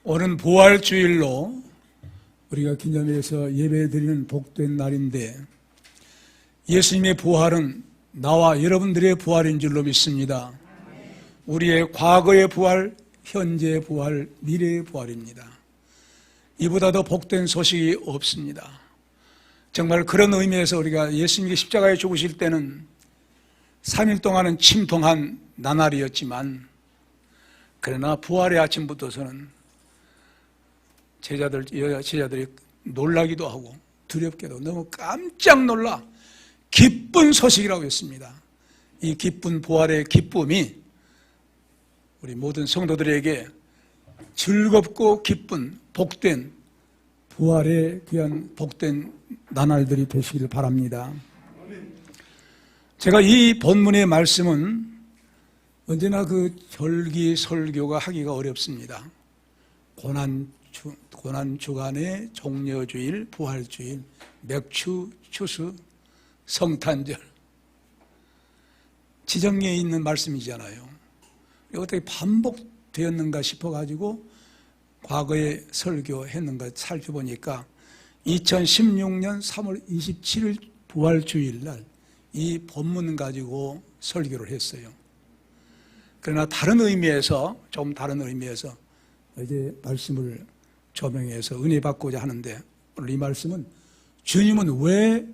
오늘 부활주일로 우리가 기념해서 예배드리는 복된 날인데, 예수님의 부활은 나와 여러분들의 부활인 줄로 믿습니다. 우리의 과거의 부활, 현재의 부활, 미래의 부활입니다. 이보다 더 복된 소식이 없습니다. 정말 그런 의미에서 우리가 예수님이 십자가에 죽으실 때는 3일 동안은 침통한 나날이었지만, 그러나 부활의 아침부터서는 제자들이 놀라기도 하고 두렵게도 너무 깜짝 놀라 기쁜 소식이라고 했습니다. 이 기쁜 부활의 기쁨이 우리 모든 성도들에게 즐겁고 기쁜 복된 부활의 귀한 복된 나날들이 되시길 바랍니다. 제가 이 본문의 말씀은 언제나 그 절기 설교가 하기가 어렵습니다. 고난주간의 종려주일, 부활주일, 맥추, 추수, 성탄절, 지정에 있는 말씀이잖아요. 어떻게 반복되었는가 싶어가지고 과거에 설교했는가 살펴보니까 2016년 3월 27일 부활주일날 이 본문 가지고 설교를 했어요. 그러나 좀 다른 의미에서 이제 말씀을 조명해서 은혜 받고자 하는데, 오늘 이 말씀은 주님은 왜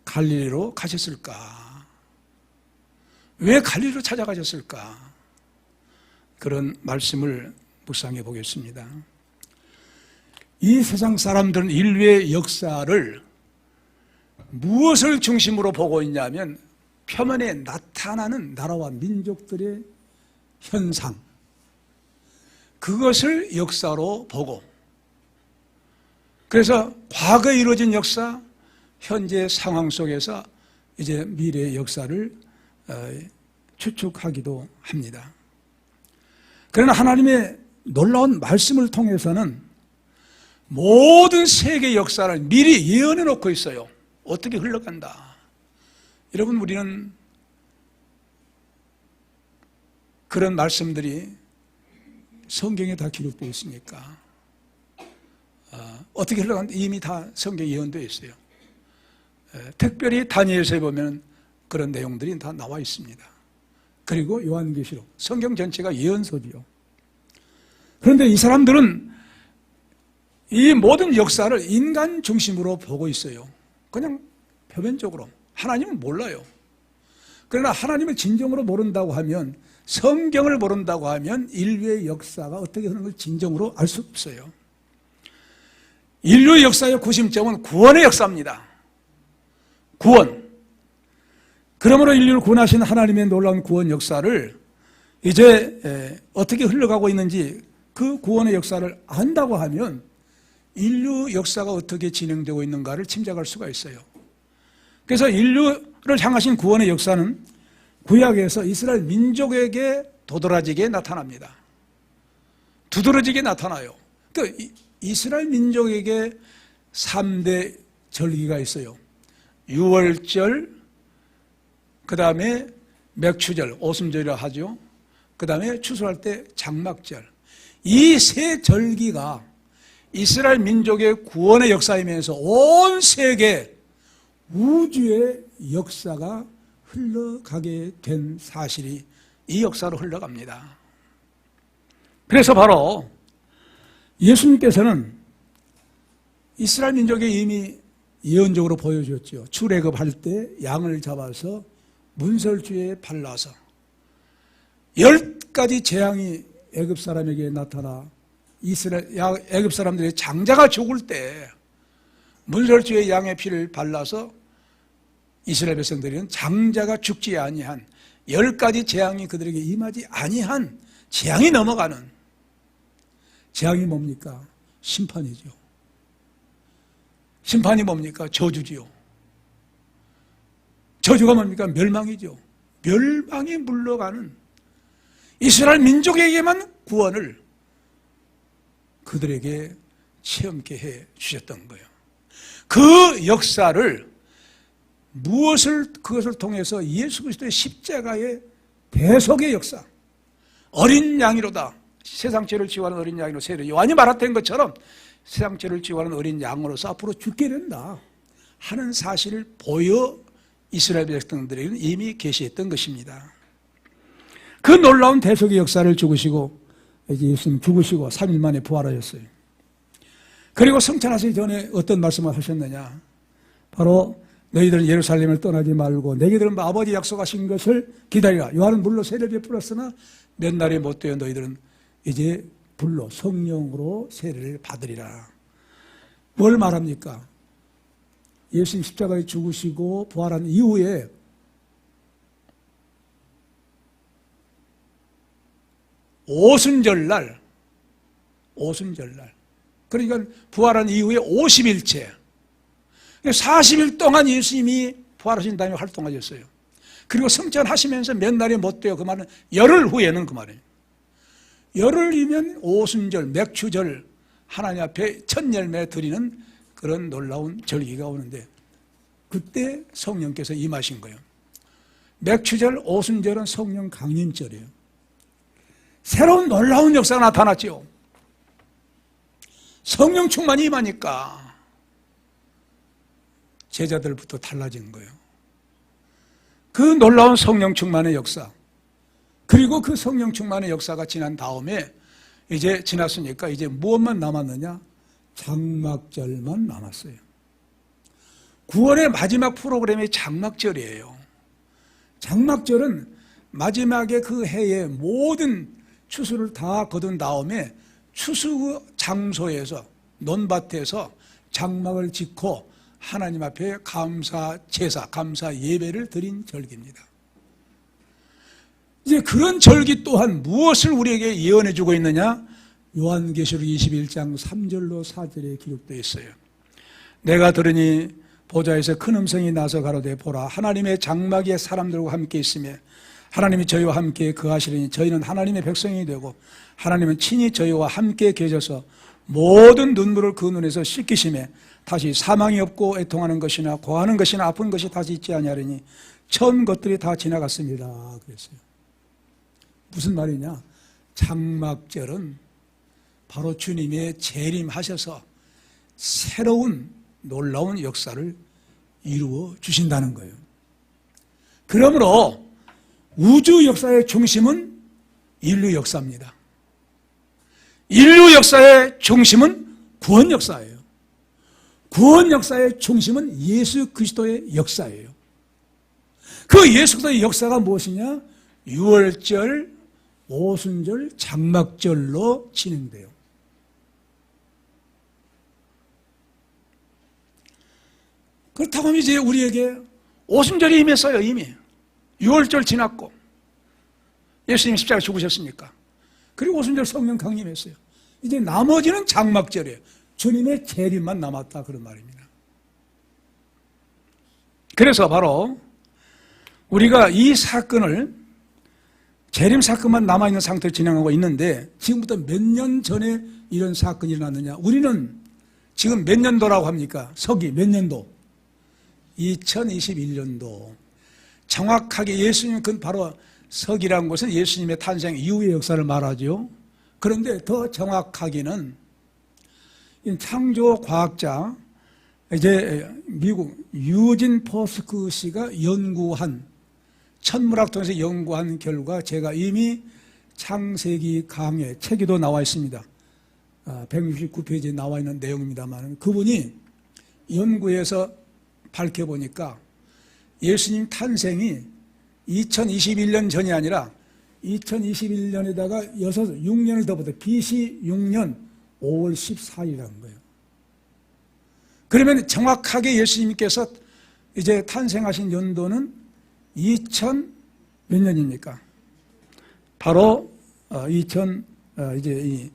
갈릴리로 가셨을까? 왜 갈릴리로 찾아가셨을까? 그런 말씀을 묵상해 보겠습니다. 이 세상 사람들은 인류의 역사를 무엇을 중심으로 보고 있냐면, 표면에 나타나는 나라와 민족들의 현상, 그것을 역사로 보고, 그래서 과거에 이루어진 역사, 현재 상황 속에서 이제 미래의 역사를 추측하기도 합니다. 그러나 하나님의 놀라운 말씀을 통해서는 모든 세계 역사를 미리 예언해 놓고 있어요. 어떻게 흘러간다. 여러분, 우리는 그런 말씀들이 성경에 다 기록되어 있으니까 어떻게 흘러간다 이미 다 성경에 예언되어 있어요. 특별히 다니엘서에 보면 그런 내용들이 다 나와 있습니다. 그리고 요한계시록, 성경 전체가 예언서지요. 그런데 이 사람들은 이 모든 역사를 인간 중심으로 보고 있어요. 그냥 표면적으로. 하나님은 몰라요. 그러나 하나님을 진정으로 모른다고 하면, 성경을 모른다고 하면 인류의 역사가 어떻게 하는 걸 진정으로 알 수 없어요. 인류의 역사의 구심점은 구원의 역사입니다. 구원. 그러므로 인류를 구원하신 하나님의 놀라운 구원 역사를 이제 어떻게 흘러가고 있는지, 그 구원의 역사를 안다고 하면 인류 역사가 어떻게 진행되고 있는가를 짐작할 수가 있어요. 그래서 인류를 향하신 구원의 역사는 구약에서 이스라엘 민족에게 도드라지게 나타납니다. 두드러지게 나타나요. 그 이스라엘 민족에게 3대 절기가 있어요. 유월절, 그 다음에 맥추절, 오순절이라 하죠. 그 다음에 추수할 때 장막절. 이 세 절기가 이스라엘 민족의 구원의 역사이면서 온 세계 우주의 역사가 흘러가게 된 사실이 이 역사로 흘러갑니다. 그래서 바로 예수님께서는 이스라엘 민족에 이미 예언적으로 보여주었죠. 출애굽할 때 양을 잡아서 문설주에 발라서 10가지 재앙이 애굽 사람에게 나타나 애굽 사람들의 장자가 죽을 때 문설주에 양의 피를 발라서 이스라엘 백성들은 장자가 죽지 아니한 10가지 재앙이 그들에게 임하지 아니한 재앙이 넘어가는, 재앙이 뭡니까? 심판이죠. 심판이 뭡니까? 저주지요. 저주가 뭡니까? 멸망이죠. 멸망이 물러가는 이스라엘 민족에게만 구원을 그들에게 체험케 해 주셨던 거예요. 그 역사를 그것을 통해서 예수 그리스도의 십자가의 대속의 역사, 어린 양이로다 세상 죄를 지워하는 어린 양으로 세례 요한이 말했던 것처럼 세상 죄를 지워하는 어린 양으로서 앞으로 죽게 된다 하는 사실을 보여 이스라엘 백성들에게는 이미 계시했던 것입니다. 그 놀라운 대속의 역사를 죽으시고 이제 예수님 죽으시고 3일 만에 부활하셨어요. 그리고 성찬하시기 전에 어떤 말씀을 하셨느냐, 바로 너희들은 예루살렘을 떠나지 말고 내게들은 아버지 약속하신 것을 기다리라. 요한은 물로 세례를 베풀었으나 몇 날이 못되어 너희들은 이제 불로 성령으로 세례를 받으리라. 뭘 말합니까? 예수님 십자가에 죽으시고 부활한 이후에 오순절날 그러니까 부활한 이후에 50일째 40일 동안 예수님이 부활하신 다음에 활동하셨어요. 그리고 성찬하시면서 몇 날이 못되어 그 말은 열흘 후에는 그 말이에요. 열흘이면 오순절, 맥추절 하나님 앞에 첫 열매 드리는 그런 놀라운 절기가 오는데 그때 성령께서 임하신 거예요. 맥추절, 오순절은 성령 강림절이에요. 새로운 놀라운 역사가 나타났죠. 성령 충만이 임하니까 제자들부터 달라진 거예요. 그 놀라운 성령 충만의 역사, 그리고 그 성령 충만의 역사가 지난 다음에 이제 지났으니까 이제 무엇만 남았느냐? 장막절만 남았어요. 9월의 마지막 프로그램이 장막절이에요. 장막절은 마지막에 그 해의 모든 추수를 다 거둔 다음에 추수 장소에서 논밭에서 장막을 짓고 하나님 앞에 감사 제사, 감사 예배를 드린 절기입니다. 이제 그런 절기 또한 무엇을 우리에게 예언해 주고 있느냐? 요한계시록 21장 3절로 4절에 기록되어 있어요. 내가 들으니 보좌에서 큰 음성이 나서 가로되 보라 하나님의 장막에 사람들과 함께 있으며 하나님이 저희와 함께 거하시리니 저희는 하나님의 백성이 되고 하나님은 친히 저희와 함께 계셔서 모든 눈물을 그 눈에서 씻기시며 다시 사망이 없고 애통하는 것이나 고하는 것이나 아픈 것이 다시 있지 아니하리니 처음 것들이 다 지나갔습니다. 그랬어요. 무슨 말이냐? 장막절은 바로 주님의 재림하셔서 새로운 놀라운 역사를 이루어 주신다는 거예요. 그러므로 우주 역사의 중심은 인류 역사입니다. 인류 역사의 중심은 구원 역사예요. 구원 역사의 중심은 예수 그리스도의 역사예요. 그 예수 그리스도의 역사가 무엇이냐? 유월절, 오순절, 장막절로 진행돼요. 그렇다고 하면 이제 우리에게 오순절이 임했어요. 이미 6월절 지났고 예수님 십자가 죽으셨으니까. 그리고 오순절 성령 강림했어요. 이제 나머지는 장막절이에요. 주님의 재림만 남았다 그런 말입니다. 그래서 바로 우리가 이 사건을 재림 사건만 남아있는 상태로 진행하고 있는데 지금부터 몇 년 전에 이런 사건이 일어났느냐? 우리는 지금 몇 년도라고 합니까? 서기 몇 년도? 2021년도. 정확하게 예수님, 그 바로 서기라는 것은 예수님의 탄생 이후의 역사를 말하죠. 그런데 더 정확하게는 창조 과학자, 이제 미국 유진 포스크 씨가 연구한, 천문학 통해서 연구한 결과 제가 이미 창세기 강의 책에도 나와 있습니다. 169페이지에 나와 있는 내용입니다만 그분이 연구해서 밝혀보니까 예수님 탄생이 2021년 전이 아니라 2021년에다가 6년을 더 붙여 BC 6년 5월 14일이라는 거예요. 그러면 정확하게 예수님께서 이제 탄생하신 연도는 2000 몇 년입니까? 바로 2027년.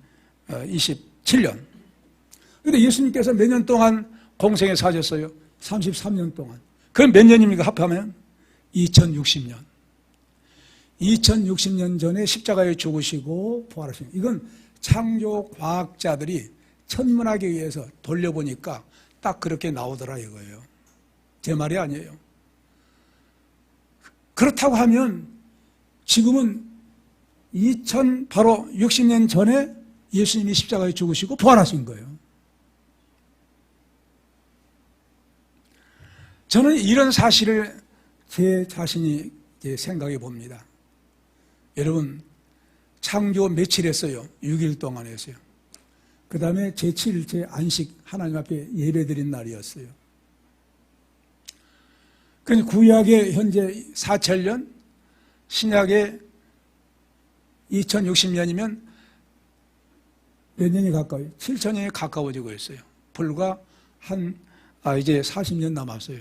그런데 예수님께서 몇 년 동안 공생에 사셨어요? 33년 동안. 그럼 몇 년입니까? 합하면 2060년. 2060년 전에 십자가에 죽으시고 부활하신, 이건 창조 과학자들이 천문학에 의해서 돌려보니까 딱 그렇게 나오더라 이거예요. 제 말이 아니에요. 그렇다고 하면 지금은 바로 60년 전에 예수님이 십자가에 죽으시고 부활하신 거예요. 저는 이런 사실을 제 자신이 생각해 봅니다. 여러분, 창조 며칠 했어요? 6일 동안 했어요. 그 다음에 제7일째 안식 하나님 앞에 예배드린 날이었어요. 그러니까 구약의 현재 4,000년, 신약의 2060년이면 몇 년이 가까워요? 7,000년이 가까워지고 있어요. 불과 이제 40년 남았어요.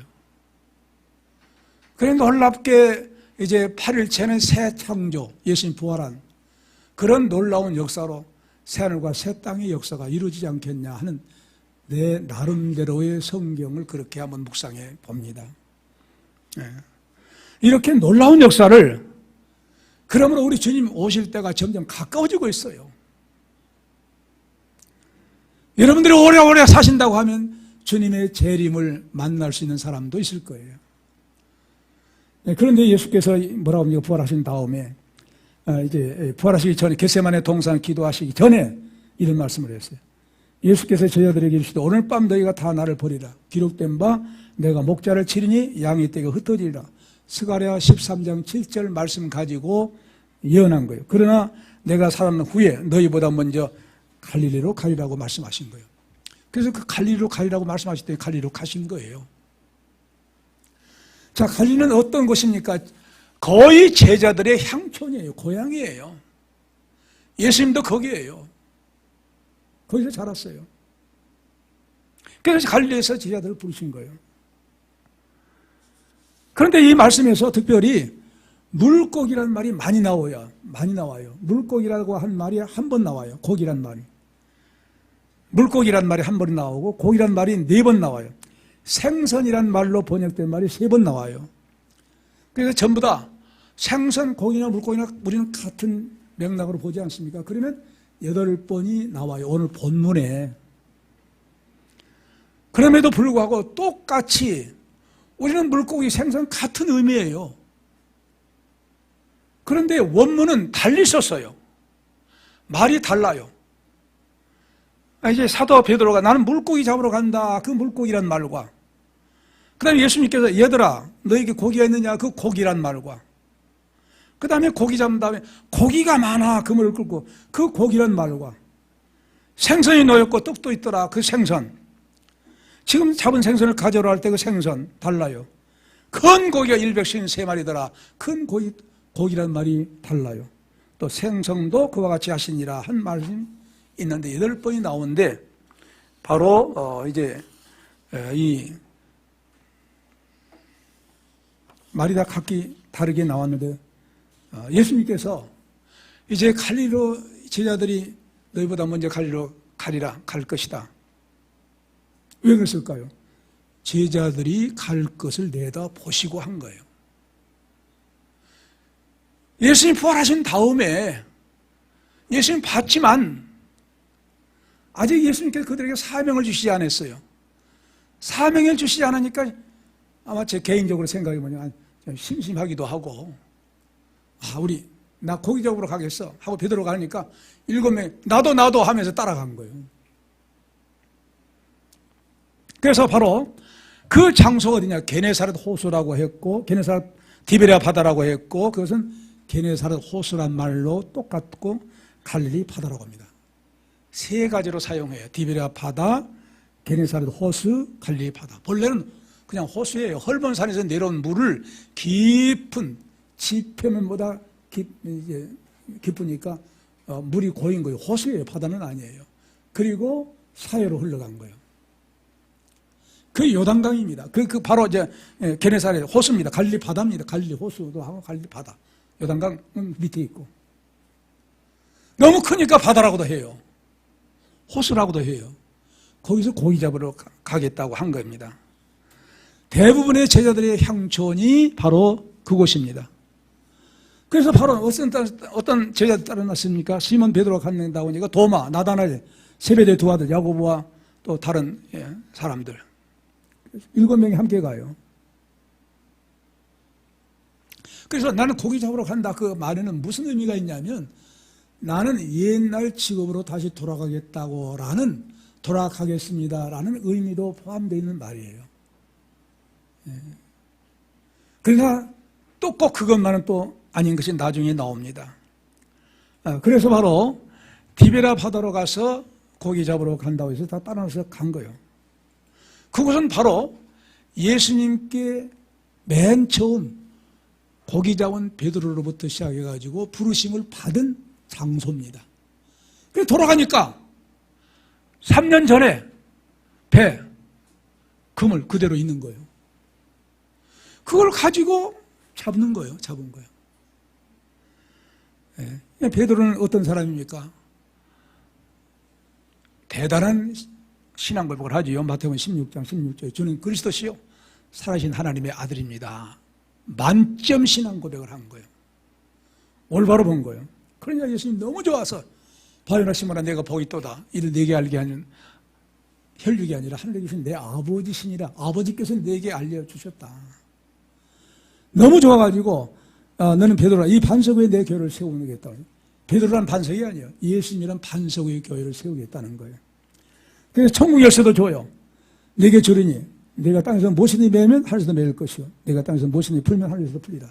그래 놀랍게 이제 8일째는 새 창조, 예수님 부활한 그런 놀라운 역사로 새하늘과 새 땅의 역사가 이루어지지 않겠냐 하는 내 나름대로의 성경을 그렇게 한번 묵상해 봅니다. 이렇게 놀라운 역사를, 그러므로 우리 주님 오실 때가 점점 가까워지고 있어요. 여러분들이 오래오래 사신다고 하면 주님의 재림을 만날 수 있는 사람도 있을 거예요. 그런데 예수께서 뭐라고 합니까? 부활하신 다음에 이제 부활하시기 전에 겟세마네 동산 기도하시기 전에 이런 말씀을 했어요. 예수께서 제자들에게 이르시되 오늘 밤 너희가 다 나를 버리라. 기록된 바 내가 목자를 치리니 양의 떼가 흩어지리라. 스가랴 13장 7절 말씀 가지고 예언한 거예요. 그러나 내가 살아난 후에 너희보다 먼저 갈릴리로 가리라고 말씀하신 거예요. 그래서 그 갈릴리로 가리라고 말씀하실 때 갈릴리로 가신 거예요. 자, 갈릴리는 어떤 곳입니까? 거의 제자들의 향촌이에요. 고향이에요. 예수님도 거기에요. 거기서 자랐어요. 그래서 갈릴리에서 제자들을 부르신 거예요. 그런데 이 말씀에서 특별히 물고기라는 말이 많이 나와요. 물고기라고 한 말이 한 번 나와요. 고기란 말이. 물고기란 말이 한 번 나오고 고기란 말이 4번 나와요. 생선이란 말로 번역된 말이 3번 나와요. 그래서 전부 다 생선, 고기나 물고기나 우리는 같은 맥락으로 보지 않습니까? 그러면 8번이 나와요. 오늘 본문에. 그럼에도 불구하고 똑같이 우리는 물고기, 생선 같은 의미예요. 그런데 원문은 달리 썼어요. 말이 달라요. 이제 사도 베드로가 나는 물고기 잡으러 간다. 그 물고기란 말과 그 다음에 예수님께서 얘들아 너에게 고기가 있느냐. 그 고기란 말과 그 다음에 고기 잡은 다음에 고기가 많아. 그물을 끌고 그 고기란 말과 생선이 놓였고 떡도 있더라. 그 생선. 지금 잡은 생선을 가져오라 할 때 그 생선 달라요. 큰 고기가 153마리더라. 큰 고기란 말이 달라요. 또 생선도 그와 같이 하시니라 한 말씀 있는데 8번이 나오는데 바로 이제 이 말이 다 각기 다르게 나왔는데 예수님께서 이제 갈릴리로 제자들이 너희보다 먼저 갈릴리로 가리라 갈 것이다. 왜 그랬을까요? 제자들이 갈 것을 내다 보시고 한 거예요. 예수님 부활하신 다음에 예수님 봤지만 아직 예수님께서 그들에게 사명을 주시지 않았어요. 사명을 주시지 않으니까 아마 제 개인적으로 생각이 뭐냐면 좀 심심하기도 하고 나 고기 잡으러 가겠어 하고 베드로가 하니까 7명 나도 하면서 따라간 거예요. 그래서 바로 그 장소가 어디냐? 게네사렛 호수라고 했고 게네사렛 디베랴 바다라고 했고 그것은 게네사렛 호수란 말로 똑같고 갈릴리 바다라고 합니다. 3가지로 사용해요. 디베랴 바다, 게네사렛 호수, 갈릴리 바다. 본래는 그냥 호수예요. 헐몬산에서 내려온 물을 깊은 지표면보다 깊으니까 물이 고인 거예요. 호수예요. 바다는 아니에요. 그리고 사해로 흘러간 거예요. 그 요단강입니다. 그 바로 이제 게네사렛 호수입니다. 갈릴리 바다입니다. 갈릴리 호수도 하고 갈릴리 바다. 요단강 밑에 있고. 너무 크니까 바다라고도 해요. 호수라고도 해요. 거기서 고기 잡으러 가겠다고 한 겁니다. 대부분의 제자들의 향촌이 바로 그곳입니다. 그래서 바로 어떤 제자들 따라났습니까? 시몬 베드로가 간다고 하니까 도마, 나다나엘, 세베대 2아들 야고보와 또 다른 사람들 7명이 함께 가요. 그래서 나는 고기 잡으러 간다 그 말에는 무슨 의미가 있냐면 나는 옛날 직업으로 다시 돌아가겠다고 라는 돌아가겠습니다라는 의미도 포함되어 있는 말이에요. 그러나 또 꼭 그것만은 또 아닌 것이 나중에 나옵니다. 그래서 바로 디베라 바다로 가서 고기 잡으러 간다고 해서 다 따라서 간 거예요. 그곳은 바로 예수님께 맨 처음 고기 잡은 베드로로부터 시작해가지고 부르심을 받은 장소입니다. 그래서 돌아가니까 3년 전에 배, 그물 그대로 있는 거예요. 그걸 가지고 잡는 거예요. 잡은 거예요. 예. 베드로는 어떤 사람입니까? 대단한 신앙 고백을 하지요. 마태복음 16장 16절에 주는 그리스도시요 살아신 하나님의 아들입니다. 만점 신앙 고백을 한 거예요. 올바로 본 거예요. 그러니까 예수님 너무 좋아서 바요나 시몬아 내가 복이 있도다. 이를 내게 알게 하는 혈육이 아니라 하늘에 계신 내 아버지시니라. 아버지께서 내게 알려주셨다. 너무 좋아가지고 너는 베드로라 이 반석 위에 내 교회를 세우겠다. 베드로란 반석이 아니에요. 예수님이란 반석 위에 교회를 세우겠다는 거예요. 그래서 천국 열쇠도 줘요. 내게 주리니 내가 땅에서 무엇이니 매면 하늘에서 매일 것이요 내가 땅에서 무엇이니 풀면 하늘에서 풀리라.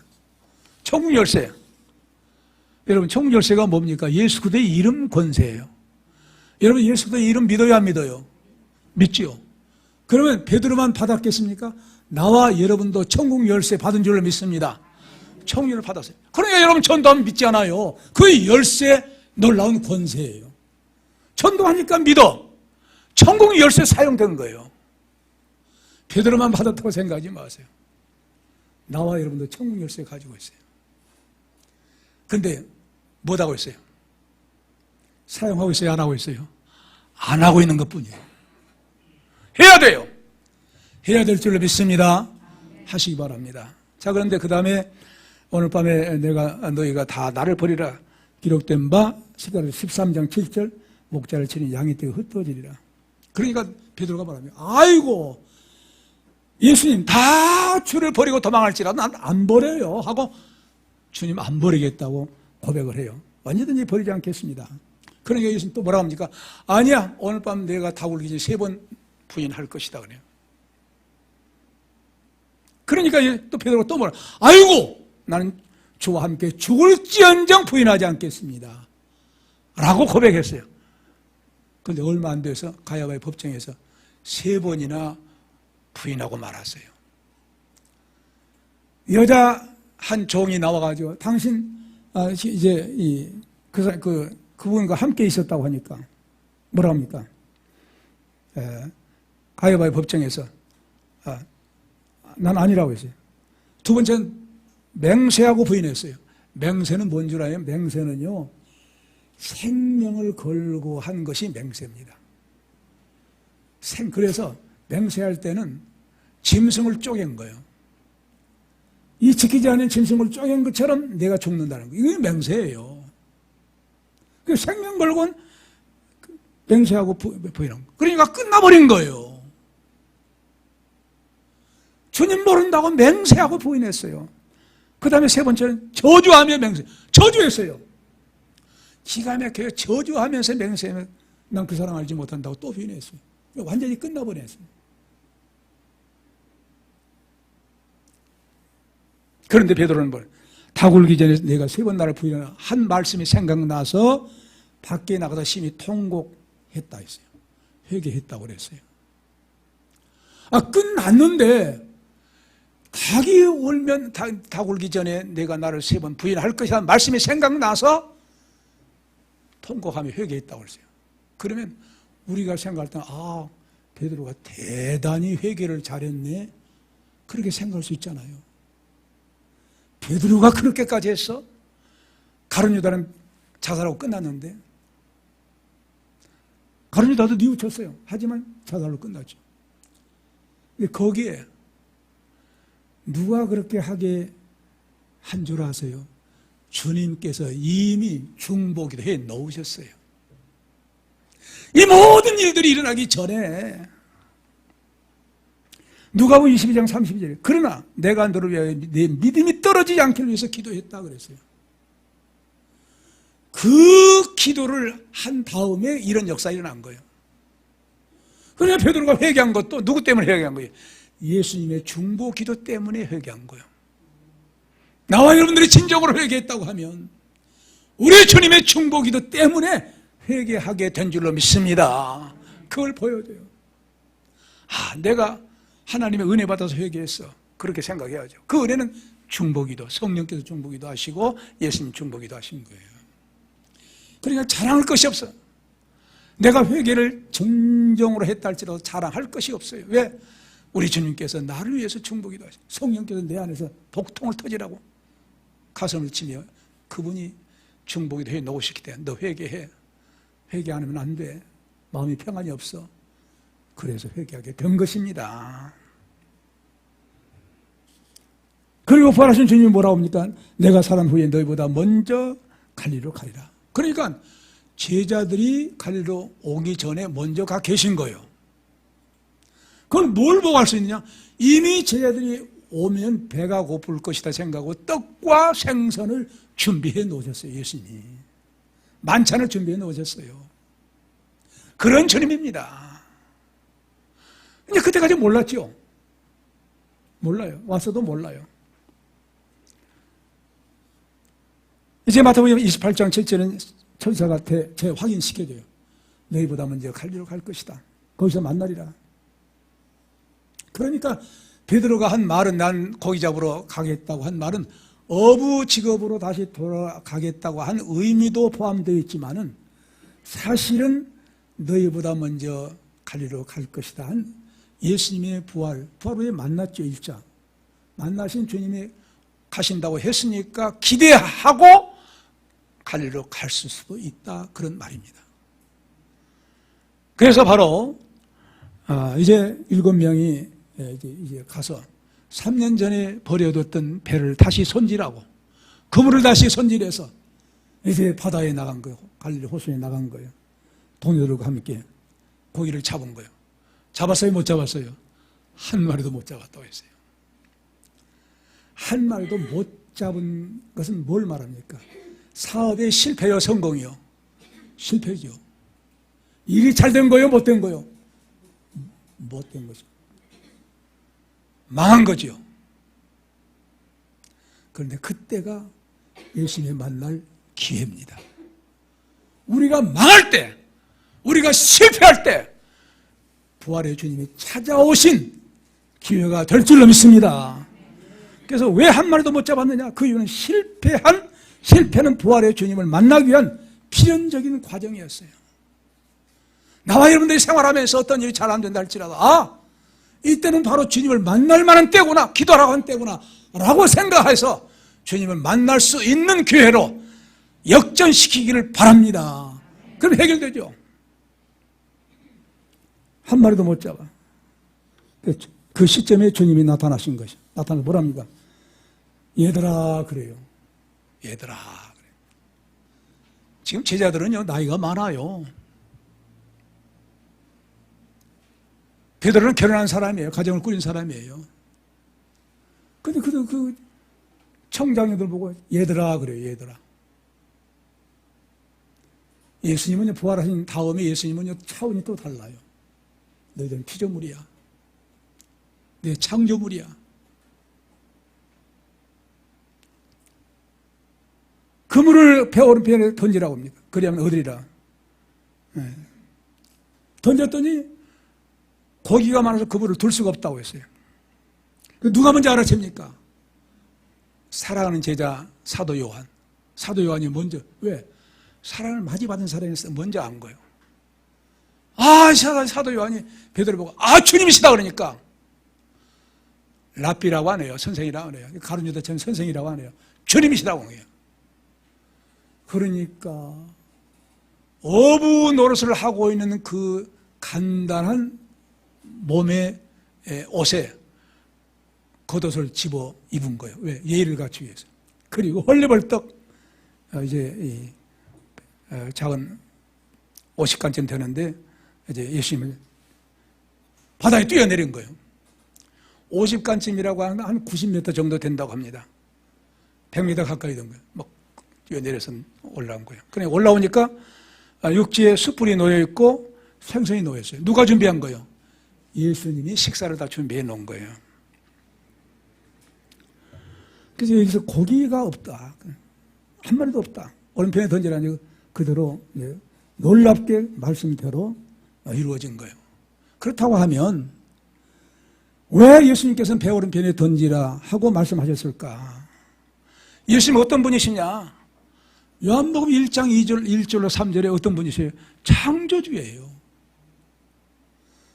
천국 열쇠. 여러분 천국 열쇠가 뭡니까? 예수 그리스도의 이름 권세예요. 여러분 예수 그리스도의 이름 믿어요 안 믿어요? 믿지요. 그러면 베드로만 받았겠습니까? 나와 여러분도 천국 열쇠 받은 줄로 믿습니다. 천국 열쇠 받았어요. 그러니까 여러분 전도하면 믿지 않아요. 그 열쇠 놀라운 권세예요. 전도하니까 믿어. 천국 열쇠 사용된 거예요. 베드로만 받았다고 생각하지 마세요. 나와 여러분도 천국 열쇠 가지고 있어요. 근데 못하고 있어요? 사용하고 있어요? 안 하고 있어요? 안 하고 있는 것뿐이에요. 해야 돼요. 해야 될 줄로 믿습니다. 하시기 바랍니다. 자, 그런데 그 다음에 오늘 밤에 너희가 다 나를 버리라 기록된 바 13장 7절 목자를 치는 양의 떼가 흩어지리라. 그러니까 베드로가 말합니다. 아이고 예수님 다 주를 버리고 도망할지라도 난 안 버려요 하고 주님 안 버리겠다고 고백을 해요. 언제든지 버리지 않겠습니다. 그러니까 예수님 또 뭐라고 합니까? 아니야 오늘 밤 내가 다굴기 전에 3번 부인할 것이다 그래요. 그러니까 또 베드로가 또 뭐라? 아이고 나는 주와 함께 죽을지언정 부인하지 않겠습니다 라고 고백했어요. 그런데 얼마 안 돼서 가야바의 법정에서 3번이나 부인하고 말았어요. 여자 한 종이 나와가지고 당신 이제 그분과 함께 있었다고 하니까 뭐라 합니까? 가야바의 법정에서 난 아니라고 했어요. 두 번째는 맹세하고 부인했어요. 맹세는 뭔 줄 아요? 맹세는요 생명을 걸고 한 것이 맹세입니다. 그래서 맹세할 때는 짐승을 쪼갠 거예요. 이 지키지 않은 짐승을 쪼갠 것처럼 내가 죽는다는 거예요. 이게 맹세예요. 그 생명 걸고는 맹세하고 부인한 거. 그러니까 끝나버린 거예요. 주님 모른다고 맹세하고 부인했어요. 그 다음에 3번째는 저주하며 맹세. 저주했어요. 기가 막혀요. 저주하면서 맹세하면 난 그 사람 알지 못한다고 또 부인했어요. 완전히 끝나버렸어요. 그런데 베드로는 뭘? 다 굴기 전에 내가 3번 나를 부인하나 한 말씀이 생각나서 밖에 나가서 심히 통곡했다 했어요. 회개했다고 그랬어요. 끝났는데 닭이 울면 닭 울기 전에 내가 나를 3번 부인할 것이라는 말씀이 생각나서 통곡하며 회개했다고 그랬어요. 그러면 우리가 생각할 때는 베드로가 대단히 회개를 잘했네 그렇게 생각할 수 있잖아요. 베드로가 그렇게까지 했어? 가룟 유다는 자살하고 끝났는데 가룟 유다도 뉘우쳤어요. 하지만 자살로 끝났죠. 근데 거기에 누가 그렇게 하게 한 줄 아세요? 주님께서 이미 중보기도 해 놓으셨어요. 이 모든 일들이 일어나기 전에 누가복음 22장 32절에 그러나 내가 너를 위하여 내 믿음이 떨어지지 않기를 위해서 기도했다 그랬어요. 그 기도를 한 다음에 이런 역사가 일어난 거예요. 그러니까 베드로가 회개한 것도 누구 때문에 회개한 거예요? 예수님의 중보 기도 때문에 회개한 거예요. 나와 여러분들이 진정으로 회개했다고 하면 우리 주님의 중보 기도 때문에 회개하게 된 줄로 믿습니다. 그걸 보여줘요. 내가 하나님의 은혜 받아서 회개했어. 그렇게 생각해야죠. 그 은혜는 중보기도, 성령께서 중보기도 하시고 예수님 중보기도 하신 거예요. 그러니까 자랑할 것이 없어. 내가 회개를 정정으로 했다 할지라도 자랑할 것이 없어요. 왜? 우리 주님께서 나를 위해서 중보기도 하시고 성령께서 내 안에서 복통을 터지라고 가슴을 치며 그분이 중보기도 해 놓으셨기 때문에 너 회개해. 회개 안 하면 안 돼. 마음이 평안이 없어. 그래서 회개하게 된 것입니다. 그리고 부활하신 주님이 뭐라고 합니까? 내가 살은 후에 너희보다 먼저 갈리로 가리라. 그러니까 제자들이 갈리로 오기 전에 먼저 가 계신 거예요. 그걸 뭘 보고 할 수 있느냐? 이미 제자들이 오면 배가 고플 것이다 생각하고 떡과 생선을 준비해 놓으셨어요. 예수님이 만찬을 준비해 놓으셨어요. 그런 주님입니다. 근데 그때까지 몰랐죠. 몰라요. 왔어도 몰라요. 이제 마태복음 28장 7절은 천사가 제 확인시켜줘요. 너희보다 먼저 갈리로 갈 것이다. 거기서 만나리라. 그러니까 베드로가 한 말은 난 고기 잡으러 가겠다고 한 말은 어부 직업으로 다시 돌아가겠다고 한 의미도 포함되어 있지만은 사실은 너희보다 먼저 갈리로 갈 것이다 한 예수님의 부활 후에 만났죠. 일자 만나신 주님이 가신다고 했으니까 기대하고 갈리로 갈 수도 있다 그런 말입니다. 그래서 바로 이제 7명이 이제 가서 3년 전에 버려뒀던 배를 다시 손질하고 그물을 다시 손질해서 이제 바다에 나간 거예요. 갈릴리 호수에 나간 거예요. 동료들과 함께 고기를 잡은 거예요. 잡았어요? 못 잡았어요? 한 마리도 못 잡았다고 했어요. 한 마리도 못 잡은 것은 뭘 말합니까? 사업의 실패요, 성공이요? 실패죠. 일이 잘 된 거요, 못 된 거요? 못 된 거죠. 망한 거죠. 그런데 그때가 예수님을 만날 기회입니다. 우리가 망할 때, 우리가 실패할 때 부활의 주님이 찾아오신 기회가 될 줄로 믿습니다. 그래서 왜 한 마리도 못 잡았느냐? 그 이유는 실패는 부활의 주님을 만나기 위한 필연적인 과정이었어요. 나와 여러분들이 생활하면서 어떤 일이 잘 안 된다 할지라도 이때는 바로 주님을 만날 만한 때구나, 기도하라고 한 때구나 라고 생각해서 주님을 만날 수 있는 기회로 역전시키기를 바랍니다. 그럼 해결되죠. 한 마리도 못 잡아. 그 시점에 주님이 나타나신 것이. 나타나서 뭐랍니까? 얘들아 그래요. 얘들아 그래요. 지금 제자들은요 나이가 많아요. 베드로는 결혼한 사람이에요. 가정을 꾸린 사람이에요. 근데 그 청장녀들 보고 얘들아 그래요. 얘들아. 예수님은요 부활하신 다음에 예수님은요 차원이 또 달라요. 너희들은 피조물이야. 내 창조물이야. 그물을 배 오른편에 던지라고 합니다. 그리하면 얻으리라. 네. 던졌더니 고기가 많아서 그물을 둘 수가 없다고 했어요. 누가 먼저 알아챕니까? 사랑하는 제자 사도 요한. 사도 요한이 먼저. 왜? 사랑을 많이 받은 사람이 먼저 안 거예요. 사도 요한이 베드로 보고 주님이시다 그러니까 랍비라고 하네요. 선생이라고 하네요. 가룟유다처럼 선생이라고 하네요. 주님이시라고 하네요. 그러니까 어부 노릇을 하고 있는 그 간단한 몸의 옷에 겉옷을 집어 입은 거예요. 왜? 예의를 갖추기 위해서. 그리고 헐레벌떡 이제 작은 50간쯤 되는데 이제 예수님을 바다에 뛰어내린 거예요. 50간쯤이라고 하는 한 90m 정도 된다고 합니다. 100m 가까이 된 거예요. 막 뛰어내려서 올라온 거예요. 그래 올라오니까 육지에 숯불이 놓여있고 생선이 놓여있어요. 누가 준비한 거예요? 예수님이 식사를 다 준비해 놓은 거예요. 그래서 여기서 고기가 없다. 한 마리도 없다. 오른편에 던지라니 그대로 놀랍게 말씀대로 이루어진 거예요. 그렇다고 하면 왜 예수님께서는 배 오른편에 던지라 하고 말씀하셨을까? 예수님은 어떤 분이시냐? 요한복음 1장 2절, 1절로 3절에 어떤 분이세요? 창조주예요.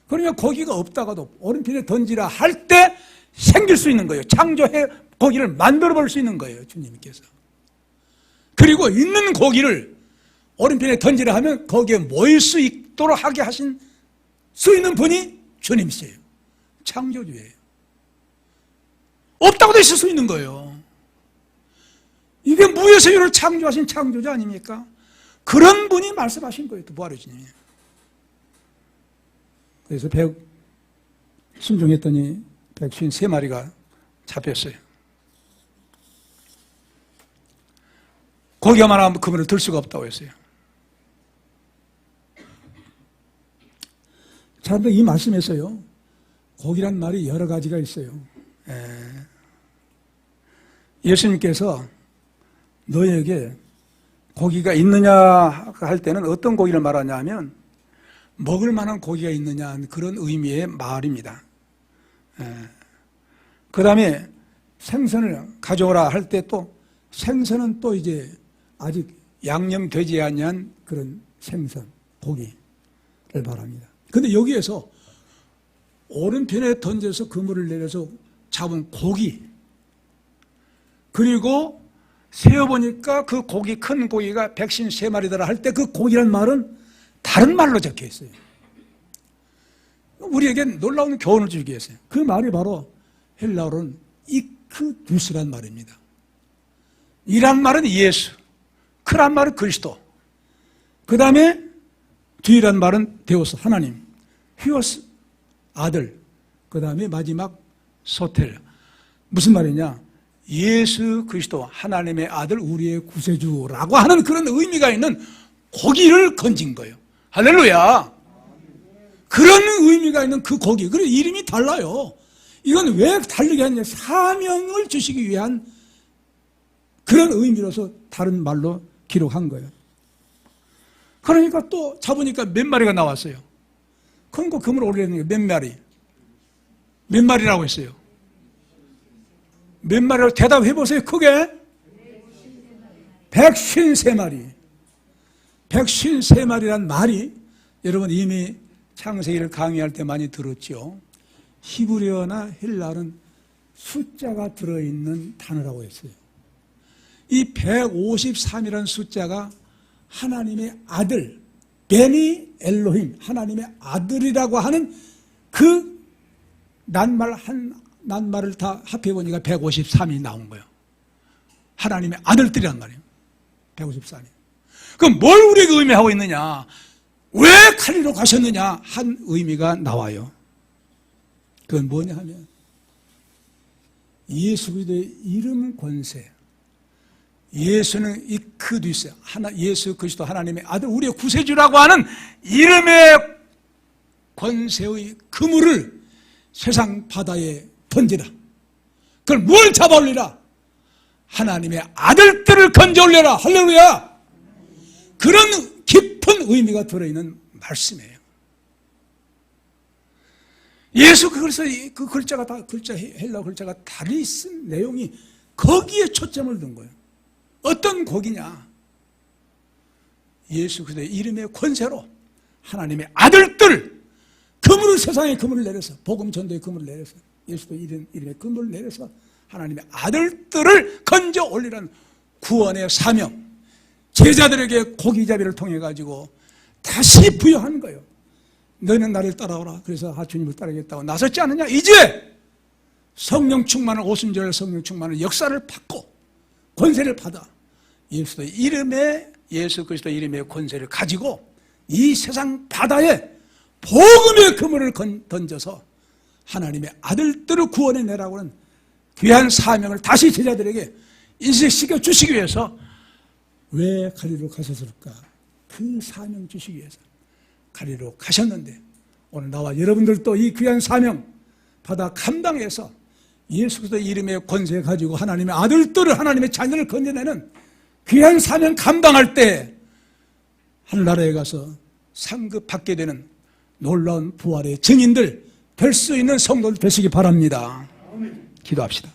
그러니까 고기가 없다가도 오른편에 던지라 할 때 생길 수 있는 거예요. 창조해 고기를 만들어 볼 수 있는 거예요. 주님께서. 그리고 있는 고기를 오른편에 던지라 하면 거기에 모일 수 있도록 하게 하신 수 있는 분이 주님이세요. 창조주예요. 없다고도 있을 수 있는 거예요. 이게 무에서 유를 창조하신 창조자 아닙니까? 그런 분이 말씀하신 거예요. 또 부활의 주님이. 그래서 순종했더니 153마리가 잡혔어요. 고기만 하면 그물을 들 수가 없다고 했어요. 자, 근데 이 말씀에서요, 고기란 말이 여러 가지가 있어요. 예수님께서 너에게 고기가 있느냐 할 때는 어떤 고기를 말하냐 하면 먹을 만한 고기가 있느냐 그런 의미의 말입니다. 그 다음에 생선을 가져오라 할 때 또 생선은 또 이제 아직 양념되지 않은 그런 생선, 고기를 말합니다. 근데 여기에서 오른편에 던져서 그물을 내려서 잡은 고기, 그리고 세어보니까 그 고기, 큰 고기가 153마리더라 할 때 그 고기란 말은 다른 말로 적혀 있어요. 우리에게 놀라운 교훈을 주기 위해서요. 그 말이 바로 헬라어로는 이크두스란 말입니다. 이란 말은 예수, 크란 말은 그리스도, 그 다음에 뒤란 말은 데오스, 하나님, 히오스, 아들, 그 다음에 마지막 소텔. 무슨 말이냐? 예수 그리스도, 하나님의 아들, 우리의 구세주라고 하는 그런 의미가 있는 고기를 건진 거예요. 할렐루야. 그런 의미가 있는 그 고기. 그래, 이름이 달라요. 이건 왜 다르게 하느냐? 사명을 주시기 위한 그런 의미로서 다른 말로 기록한 거예요. 그러니까 또 잡으니까 몇 마리가 나왔어요. 큰 거 그물 올리는 게 몇 마리? 몇 마리라고 했어요? 몇 마리라고 대답해 보세요. 크게. 153마리. 153마리란 말이 여러분 이미 창세기를 강의할 때 많이 들었죠. 히브리어나 헬라어는 숫자가 들어있는 단어라고 했어요. 이 153이라는 숫자가 하나님의 아들, 베니 엘로힘, 하나님의 아들이라고 하는 그 낱말을 다 합해보니까 153이 나온 거예요. 하나님의 아들들이란 말이에요. 153이. 그럼 뭘 우리에게 의미하고 있느냐? 왜 칼리로 가셨느냐? 한 의미가 나와요. 그건 뭐냐 하면 예수 그리스도의 이름 권세, 예수는 이크두스, 예수 그리스도 하나님의 아들, 우리의 구세주라고 하는 이름의 권세의 그물을 세상 바다에 던지라. 그걸 뭘 잡아 올리라? 하나님의 아들들을 건져 올려라. 할렐루야. 그런 깊은 의미가 들어있는 말씀이에요. 예수 그래서 그 글자가 다 헬라 글자가 달리 쓴 내용이 거기에 초점을 둔 거예요. 어떤 곡이냐? 예수 그리스도의 이름의 권세로 하나님의 아들들, 그물을, 세상에 그물을 내려서, 복음 전도의 그물을 내려서, 예수도 이름의 그물을 내려서 하나님의 아들들을 건져 올리라는 구원의 사명, 제자들에게 고기잡이를 통해 가지고 다시 부여한 거예요. 너희는 나를 따라오라. 그래서 주님을 따르겠다고 나섰지 않느냐? 이제 성령 충만을, 오순절 성령 충만을 역사를 받고 권세를 받아 예수 그리스도 이름의 권세를 가지고 이 세상 바다에 복음의 그물을 던져서 하나님의 아들들을 구원해내라고 하는 귀한 사명을 다시 제자들에게 인식시켜 주시기 위해서 왜 갈릴리로 가셨을까? 그 사명 주시기 위해서 갈릴리로 가셨는데 오늘 나와 여러분들도 이 귀한 사명 받아 감당해서 예수 그리스도의 이름의 권세 가지고 하나님의 아들들을 하나님의 자녀를 건져내는 귀한 사명 감당할 때 하늘나라에 가서 상급 받게 되는 놀라운 부활의 증인들 될 수 있는 성도들 되시기 바랍니다. 기도합시다.